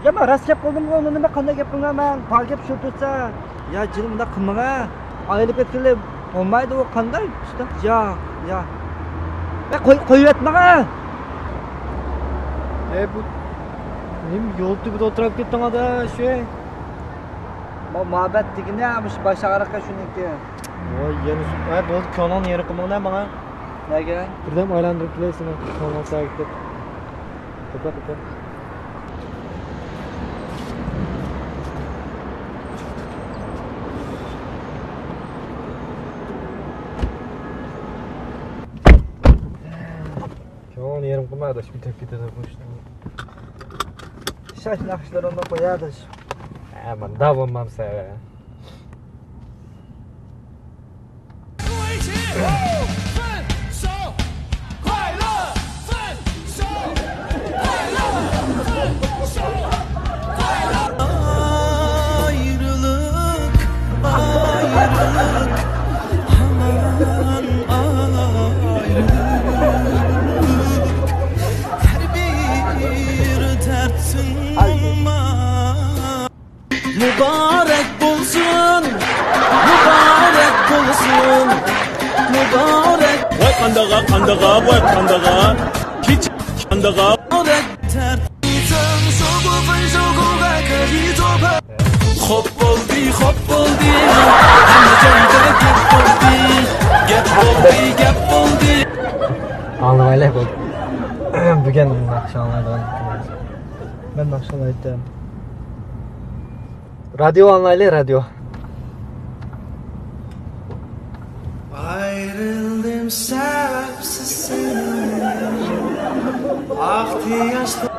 Ya ben rast gap qildim, uni nima qanday gap qilaman? Pal gap shu tursa. Ya jinim bunda qilmaga. Ayılib ketgili olmaydi o qanday? Ya. Ya qo'yatmaga. Bu benim yol tübüde oturup gittin ada şu. Muhabbet degini yapmış başa qaraqqa shuniki. Voy, yana bu kanal yeri qilmoqda menga. Nega? Birdan aylantirib kelaysan, kanal sagitib. To'pa. Kanal yerim qilmadi, shu bitib ketadi qo'shni. Shash naqshlar onda qo'yadi. Ben davamam sana. Mübarek bulsun, mübarek. Vay kandağa, vay kandağa, hiç kandağa. Hop oldu, gap oldu. Anlamayla bu. Bugün akşamlardan. Ben akşamlardan. Radyo anlayla radyo. Ayrıldım sebepsiz seninle. Ah yaşlı.